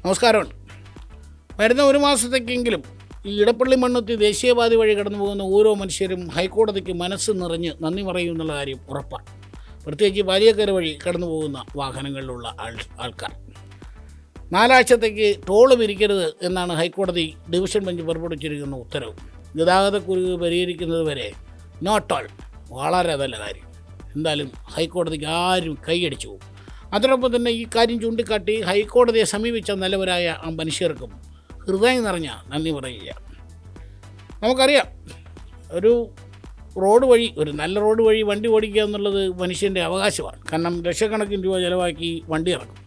നമസ്കാരമുണ്ട്. വരുന്ന ഒരു മാസത്തേക്കെങ്കിലും ഈ ഇടപ്പള്ളി മണ്ണുത്തി ദേശീയപാത വഴി കടന്നു പോകുന്ന ഓരോ മനുഷ്യരും ഹൈക്കോടതിക്ക് മനസ്സ് നിറഞ്ഞ് നന്ദി പറയും എന്നുള്ള കാര്യം ഉറപ്പാണ്. പ്രത്യേകിച്ച് പാലിയക്കര വഴി കടന്നു പോകുന്ന വാഹനങ്ങളിലുള്ള ആൾക്കാർ. 4 ആഴ്ചത്തേക്ക് ടോള് പിരിക്കരുത് എന്നാണ് ഹൈക്കോടതി ഡിവിഷൻ ബെഞ്ച് പുറപ്പെടുവിച്ചിരിക്കുന്ന ഉത്തരവ്. ഗതാഗതക്കുരുക്ക് പരിഹരിക്കുന്നത് വരെ നോ ടോൾ. വളരെ നല്ല കാര്യം. എന്തായാലും ഹൈക്കോടതിക്ക് ആരും കൈയടിച്ചു പോകും. അതോടൊപ്പം തന്നെ ഈ കാര്യം ചൂണ്ടിക്കാട്ടി ഹൈക്കോടതിയെ സമീപിച്ച നല്ലവരായ ആ മനുഷ്യർക്കും ഹൃദയം നിറഞ്ഞ നന്ദി പറയുക. നമുക്കറിയാം, ഒരു നല്ല റോഡ് വഴി വണ്ടി ഓടിക്കുക എന്നുള്ളത് മനുഷ്യൻ്റെ അവകാശമാണ്. കാരണം ലക്ഷക്കണക്കിന് രൂപ ചിലവാക്കി വണ്ടി ഇറക്കും.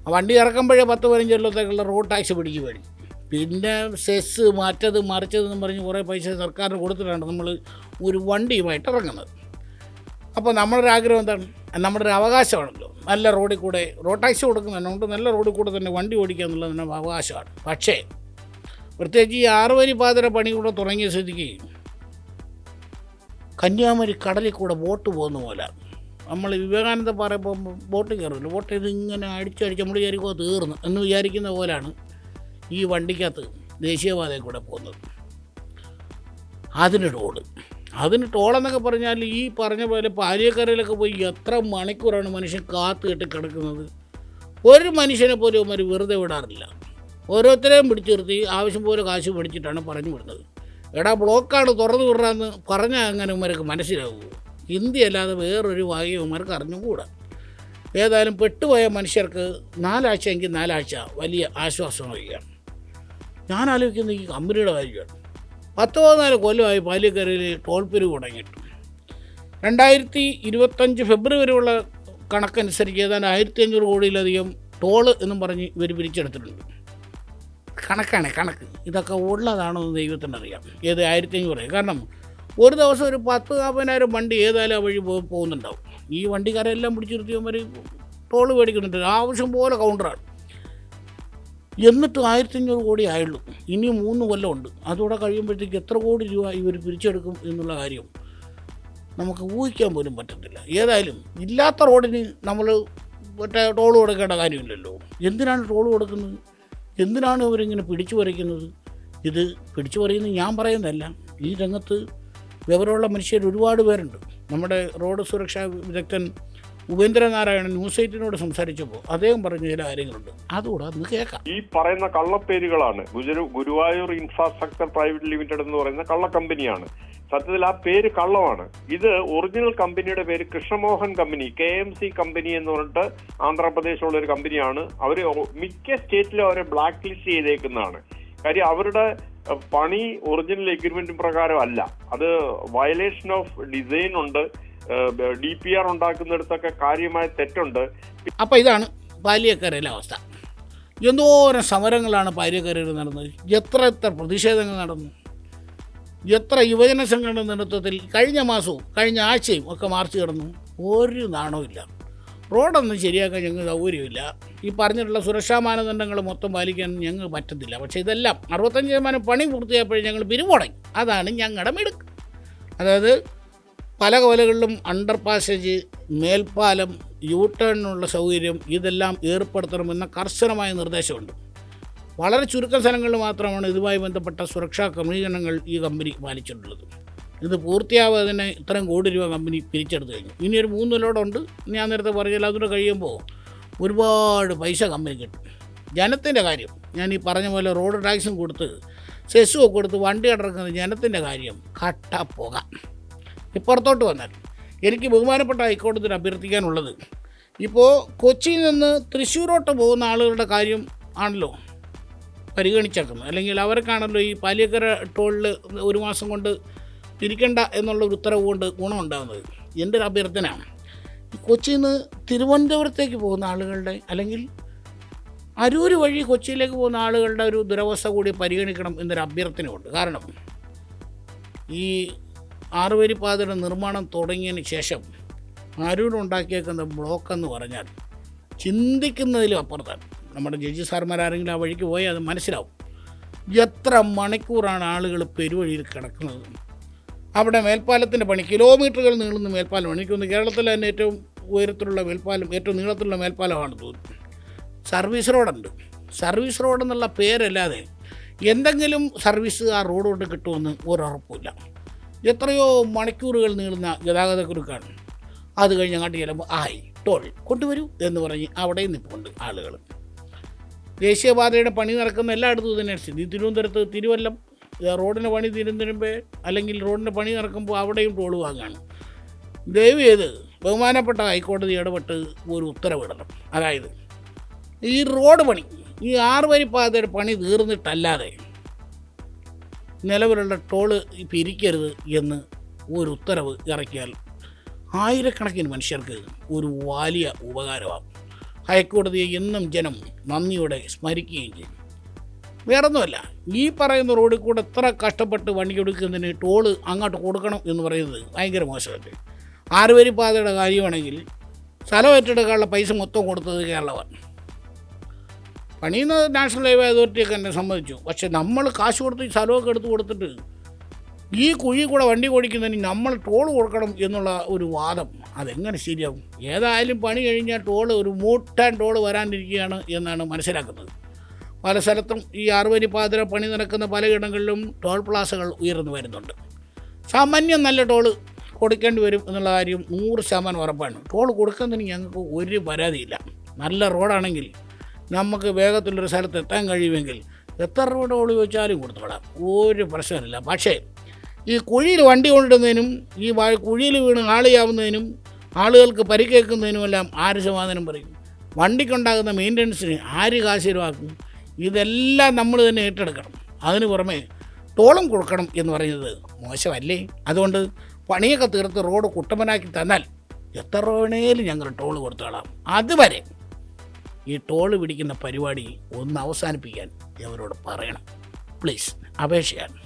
ആ വണ്ടി ഇറക്കുമ്പോഴേ 10-15 കൊല്ലത്തേക്കുള്ള റോഡ് ടാക്സ് പിടിച്ചു മേടിക്കും. പിന്നെ സെസ് മാറ്റത് മറിച്ചതെന്ന് പറഞ്ഞ് കുറേ പൈസ സർക്കാരിന് കൊടുത്തിട്ടാണ് നമ്മൾ ഒരു വണ്ടിയുമായിട്ട് ഇറങ്ങുന്നത്. അപ്പോൾ നമ്മുടെ ഒരു ആഗ്രഹം എന്താണ്? നമ്മുടെ ഒരു അവകാശമാണല്ലോ നല്ല റോഡിൽ കൂടെ റോഡ് ടാക്സ് കൊടുക്കുന്നതുകൊണ്ട് നല്ല റോഡിൽ കൂടെ തന്നെ വണ്ടി ഓടിക്കുക എന്നുള്ളത് നമ്മുടെ അവകാശമാണ്. പക്ഷേ പ്രത്യേകിച്ച് ഈ 6 വരി പാതയുടെ പണി കൂടെ തുടങ്ങിയ സ്ഥിതിക്ക് കന്യാകുമാരി കടലിൽ കൂടെ ബോട്ട് പോകുന്ന പോലെ നമ്മൾ വിവേകാനന്ദ പറയുമ്പോൾ ബോട്ട് കയറില്ല. ബോട്ട് ഇത് ഇങ്ങനെ അടിച്ചടിച്ച് നമ്മൾ വിചാരിക്കുമ്പോൾ തീർന്നു എന്ന് വിചാരിക്കുന്ന പോലെയാണ് ഈ വണ്ടിക്കകത്ത് ദേശീയപാതയിൽ കൂടെ പോകുന്നത്. അതിന് ടോളെന്നൊക്കെ പറഞ്ഞാൽ ഈ പറഞ്ഞ പോലെ പാലിയക്കരയിലൊക്കെ പോയി എത്ര മണിക്കൂറാണ് മനുഷ്യൻ കാത്തു കെട്ടി കിടക്കുന്നത്. ഒരു മനുഷ്യനെ പോലും അവന്മാർ വെറുതെ വിടാറില്ല. ഓരോരുത്തരെയും പിടിച്ചു നിർത്തി ആവശ്യം പോലെ കാശ് മേടിച്ചിട്ടാണ് പറഞ്ഞു വിടുന്നത്. എടാ ബ്ലോക്കാണ് തുറന്നു വിടാമെന്ന് പറഞ്ഞാൽ അങ്ങനെ ഇവർക്ക് മനസ്സിലാവുമോ? ഹിന്ദി അല്ലാതെ വേറൊരു വായും ഇവർക്ക് അറിഞ്ഞുകൂടാ. ഏതായാലും പെട്ടുപോയ മനുഷ്യർക്ക് 4 ആഴ്ചയെങ്കിൽ 4 ആഴ്ച വലിയ ആശ്വാസമാവുകയാണ്. ഞാൻ ആലോചിക്കുന്ന ഈ കമ്പനിയുടെ കാര്യമാണ്. 14 കൊല്ലമായി പാലിയക്കരയിൽ ടോൾ പിരിവ് തുടങ്ങിയിട്ട്. 2025 ഫെബ്രുവരിയുള്ള കണക്കനുസരിച്ച് ഏതാണ്ട് 1500 കോടിയിലധികം ടോള് എന്നും പറഞ്ഞ് ഇവർ പിരിച്ചെടുത്തിട്ടുണ്ട്. കണക്ക് ഇതൊക്കെ ഉള്ളതാണോ എന്ന് ദൈവത്തിനറിയാം. ഏത് 1500? കാരണം ഒരു ദിവസം ഒരു 10,000 വണ്ടി ഏതായാലും ആ വഴി പോകുന്നുണ്ടാവും. ഈ വണ്ടിക്കാരെല്ലാം പിടിച്ചു നിർത്തിയവന്മാർ ടോള് മേടിക്കുന്നുണ്ട്. ആവശ്യം പോലെ കൗണ്ടറാണ്. എന്നിട്ടും 1500 കോടി ആയുള്ളൂ. ഇനിയും 3 കൊല്ലമുണ്ട്. അതുകൂടെ കഴിയുമ്പോഴത്തേക്ക് എത്ര കോടി രൂപ ഇവർ പിരിച്ചെടുക്കും എന്നുള്ള കാര്യം നമുക്ക് ഊഹിക്കാൻ പോലും പറ്റത്തില്ല. ഏതായാലും ഇല്ലാത്ത റോഡിന് നമ്മൾ മറ്റേ ടോൾ കൊടുക്കേണ്ട കാര്യമില്ലല്ലോ. എന്തിനാണ് ടോൾ കൊടുക്കുന്നത്? എന്തിനാണ് ഇവരിങ്ങനെ പിടിച്ചു പറിക്കുന്നത്? ഇത് പിടിച്ചു പറിയുന്നത് ഞാൻ പറയുന്നതല്ല. ഈ രംഗത്ത് വിവരമുള്ള മനുഷ്യർ ഒരുപാട് പേരുണ്ട്. നമ്മുടെ റോഡ് സുരക്ഷാ വിദഗ്ധൻ ഉപേന്ദ്രനാരായണൻ ന്യൂസ് 8നോട് സംസാരിച്ചപ്പോൾ അദ്ദേഹം പറഞ്ഞ ചില കാര്യങ്ങളുണ്ട്. അതുകൂടെ അന്ന് കേൾക്കാം. ഈ പറയുന്ന കള്ളപ്പേരുകളാണ്. ഗുരുവായൂർ ഇൻഫ്രാസ്ട്രക്ചർ പ്രൈവറ്റ് ലിമിറ്റഡ് എന്ന് പറയുന്ന കള്ള കമ്പനിയാണ്. സത്യത്തിൽ ആ പേര് കള്ളമാണ്. ഇത് ഒറിജിനൽ കമ്പനിയുടെ പേര് കൃഷ്ണമോഹൻ കമ്പനി, KMC കമ്പനി എന്ന് പറഞ്ഞിട്ട് ആന്ധ്രാപ്രദേശിലുള്ള ഒരു കമ്പനിയാണ്. അവർ മിക്ക സ്റ്റേറ്റിലും അവരെ ബ്ലാക്ക് ലിസ്റ്റ് ചെയ്തേക്കുന്നതാണ്. കാര്യം അവരുടെ പണി ഒറിജിനൽ എഗ്രിമെന്റ് പ്രകാരം അല്ല. അത് വയലേഷൻ ഓഫ് ഡിസൈൻ ഉണ്ട്. DPR ഉണ്ടാക്കുന്നിടത്തൊക്കെ കാര്യമായ തെറ്റുണ്ട്. അപ്പോൾ ഇതാണ് പാലിയക്കരയിലെ അവസ്ഥ. എന്തോരം സമരങ്ങളാണ് പാലിയക്കരയിൽ നടന്നത്. എത്ര പ്രതിഷേധങ്ങൾ നടന്നു. എത്ര യുവജന സംഘടന നേതൃത്വത്തിൽ കഴിഞ്ഞ മാസവും കഴിഞ്ഞ ആഴ്ചയും ഒക്കെ മാർച്ച് കിടന്നു. ഒരു നാണവുമില്ല. റോഡൊന്നും ശരിയാക്കാൻ ഞങ്ങൾക്ക് സൗകര്യമില്ല. ഈ പറഞ്ഞിട്ടുള്ള സുരക്ഷാ മാനദണ്ഡങ്ങൾ മൊത്തം പാലിക്കാൻ ഞങ്ങൾക്ക് പറ്റത്തില്ല. പക്ഷേ ഇതെല്ലാം 65% പണി പൂർത്തിയായപ്പോഴും ഞങ്ങൾ പിരിമുടങ്ങി. അതാണ് ഞങ്ങളുടെ മിടുക്ക്. അതായത് പല കോലകളിലും അണ്ടർ പാസേജ്, മേൽപ്പാലം, ടേണിനുള്ള സൗകര്യം ഇതെല്ലാം ഏർപ്പെടുത്തണമെന്ന കർശനമായ നിർദ്ദേശമുണ്ട്. വളരെ ചുരുക്കം സ്ഥലങ്ങളിൽ മാത്രമാണ് ഇതുമായി ബന്ധപ്പെട്ട സുരക്ഷാ ക്രമീകരണങ്ങൾ ഈ കമ്പനി പാലിച്ചിട്ടുള്ളത്. ഇത് പൂർത്തിയാവാതെ തന്നെ ഇത്രയും കോടി രൂപ കമ്പനി പിരിച്ചെടുത്ത് കഴിഞ്ഞു. ഇനി ഒരു 3 ലോഡുണ്ട്. ഞാൻ നേരത്തെ പറഞ്ഞാൽ അതുകൂടെ കഴിയുമ്പോൾ ഒരുപാട് പൈസ കമ്പനി കിട്ടും. ജനത്തിൻ്റെ കാര്യം ഞാൻ ഈ പറഞ്ഞ പോലെ റോഡ് ടാക്സും കൊടുത്ത് സെസ്സും ഒക്കെ കൊടുത്ത് വണ്ടി ഇറക്കുന്ന ജനത്തിൻ്റെ കാര്യം കട്ടപ്പോകാം. ഇപ്പുറത്തോട്ട് വന്നാൽ എനിക്ക് ബഹുമാനപ്പെട്ട ഹൈക്കോടതിയിൽ അഭ്യർത്ഥിക്കാനുള്ളത്, ഇപ്പോൾ കൊച്ചിയിൽ നിന്ന് തൃശ്ശൂരോട്ട് പോകുന്ന ആളുകളുടെ കാര്യം ആണല്ലോ പരിഗണിച്ചേക്കുന്നത്. അല്ലെങ്കിൽ അവർക്കാണല്ലോ ഈ പാലിയക്കര ടോളിൽ 1 മാസം കൊണ്ട് തിരിക്കണ്ട എന്നുള്ള ഒരു ഉത്തരവ് കൊണ്ട് ഗുണമുണ്ടാകുന്നത്. എൻ്റെ ഒരു അഭ്യർത്ഥന, കൊച്ചിയിൽ നിന്ന് തിരുവനന്തപുരത്തേക്ക് പോകുന്ന ആളുകളുടെ അല്ലെങ്കിൽ അരൂർ വഴി കൊച്ചിയിലേക്ക് പോകുന്ന ആളുകളുടെ ഒരു ദുരവസ്ഥ കൂടി പരിഗണിക്കണം എന്നൊരു അഭ്യർത്ഥനയുണ്ട്. കാരണം ഈ 6 വരി പാതയുടെ നിർമ്മാണം തുടങ്ങിയതിന് ശേഷം അരൂരുണ്ടാക്കിയേക്കുന്ന ബ്ലോക്ക് എന്ന് പറഞ്ഞാൽ ചിന്തിക്കുന്നതിലും അപ്പുറത്താണ്. നമ്മുടെ ജഡ്ജി സാർമാരാരെങ്കിലും ആ വഴിക്ക് പോയാൽ അത് മനസ്സിലാവും. എത്ര മണിക്കൂറാണ് ആളുകൾ പെരുവഴിയിൽ കിടക്കുന്നത്. അവിടെ മേൽപ്പാലത്തിൻ്റെ പണി, കിലോമീറ്ററുകൾ നീളുന്ന മേൽപ്പാലമാണ്. എനിക്കൊന്ന് കേരളത്തിലെ തന്നെ ഏറ്റവും ഉയരത്തിലുള്ള മേൽപ്പാലം, ഏറ്റവും നീളത്തിലുള്ള മേൽപ്പാലമാണ് തോന്നുന്നു. സർവീസ് റോഡുണ്ട്. സർവീസ് റോഡ് എന്നുള്ള പേരല്ലാതെ എന്തെങ്കിലും സർവീസ് ആ റോഡ് കൊണ്ട് കിട്ടുമെന്ന് ഒരുറപ്പില്ല. എത്രയോ മണിക്കൂറുകൾ നീളുന്ന ഗതാഗതക്കുരുക്കാണ്. അത് കഴിഞ്ഞ് അങ്ങോട്ട് ചെല്ലുമ്പോൾ ടോൾ കൊണ്ടുവരൂ എന്ന് പറഞ്ഞ് അവിടെ നിൽപ്പുണ്ട് ആളുകൾ. ദേശീയപാതയുടെ പണി നടക്കുന്ന എല്ലായിടത്തും തന്നെ സ്ഥിതി. തിരുവനന്തപുരത്ത് തിരുവല്ലം റോഡിൻ്റെ പണി തീരുന്നതിനുമ്പേ അല്ലെങ്കിൽ റോഡിൻ്റെ പണി നടക്കുമ്പോൾ അവിടെയും ടോൾ വാങ്ങുകയാണ്. ദയവ് ചെയ്ത് ബഹുമാനപ്പെട്ട ഹൈക്കോടതി ഇടപെട്ട് ഒരു ഉത്തരവിടണം. അതായത് ഈ റോഡ് പണി, ഈ 6 വരിപ്പാതയുടെ പണി തീർന്നിട്ടല്ലാതെ നിലവിലുള്ള ടോള് പിരിക്കരുത് എന്ന് ഒരു ഉത്തരവ് ഇറക്കിയാൽ ആയിരക്കണക്കിന് മനുഷ്യർക്ക് ഒരു വലിയ ഉപകാരമാകും. ഹൈക്കോടതിയെ എന്നും ജനം നന്ദിയോടെ സ്മരിക്കുകയും ചെയ്യും. വേറൊന്നുമല്ല, ഈ പറയുന്ന റോഡിൽ കൂടെ എത്ര കഷ്ടപ്പെട്ട് വണ്ടി കൊടുക്കുന്നതിന് ടോള് അങ്ങോട്ട് കൊടുക്കണം എന്ന് പറയുന്നത് ഭയങ്കര മോശമല്ലേ. 6 വരിപ്പാതയുടെ കാര്യമാണെങ്കിൽ സ്ഥലം ഏറ്റെടുക്കാനുള്ള പൈസ മൊത്തം കൊടുത്തത് കേരളമാണ്. പണിയുന്നത് നാഷണൽ ഹൈവേ അതോറിറ്റിയൊക്കെ എന്നെ സമ്മതിച്ചു. പക്ഷെ നമ്മൾ കാശ് കൊടുത്ത് ഈ സ്ഥലമൊക്കെ എടുത്ത് കൊടുത്തിട്ട് ഈ കുഴി കൂടെ വണ്ടി ഓടിക്കുന്നതിന് നമ്മൾ ടോൾ കൊടുക്കണം എന്നുള്ള ഒരു വാദം അതെങ്ങനെ ശരിയാവും? ഏതായാലും പണി കഴിഞ്ഞാൽ ഒരു മൂട്ടാൻ ടോൾ വരാനിരിക്കുകയാണ് എന്നാണ് മനസ്സിലാക്കുന്നത്. പല സ്ഥലത്തും ഈ 6 വരിപ്പാത പണി നടക്കുന്ന പലയിടങ്ങളിലും ടോൾ പ്ലാസകൾ ഉയർന്നു വരുന്നുണ്ട്. സാമാന്യം നല്ല ടോള് കൊടുക്കേണ്ടി വരും എന്നുള്ള കാര്യം 100% ഉറപ്പാണ്. ടോൾ കൊടുക്കുന്നതിന് ഞങ്ങൾക്ക് ഒരു പരാതിയില്ല. നല്ല റോഡാണെങ്കിൽ നമുക്ക് വേഗത്തിലൊരു സ്ഥലത്ത് എത്താൻ കഴിയുമെങ്കിൽ എത്ര രൂപ ടോൾ ചോദിച്ചാലും കൊടുത്തോളാം, ഒരു പ്രശ്നമില്ല. പക്ഷേ ഈ കുഴിയിൽ വണ്ടി കൊണ്ടിടുന്നതിനും ഈ കുഴിയിൽ വീണ് ആളിയാവുന്നതിനും ആളുകൾക്ക് പരിക്കേൽക്കുന്നതിനുമെല്ലാം ആര് സമാധാനം പറയും? വണ്ടിക്കുണ്ടാകുന്ന മെയിൻ്റനൻസിന് ആര് കാശ് ചിലവാക്കും? ഇതെല്ലാം നമ്മൾ തന്നെ ഏറ്റെടുക്കണം. അതിന് പുറമെ ടോളും കൊടുക്കണം എന്ന് പറയുന്നത് മോശമല്ലേ? അതുകൊണ്ട് പണിയൊക്കെ തീർത്ത് റോഡ് കുട്ടപ്പനാക്കി തന്നാൽ എത്ര രൂപ വേണേലും ഞങ്ങൾ ടോൾ കൊടുത്തോളാം. അതുവരെ ഈ ടോൾ പിടിക്കുന്ന പരിപാടി ഒന്ന് അവസാനിപ്പിക്കാൻ അവരോട് പറയണം. പ്ലീസ്, അപേക്ഷയാണ്.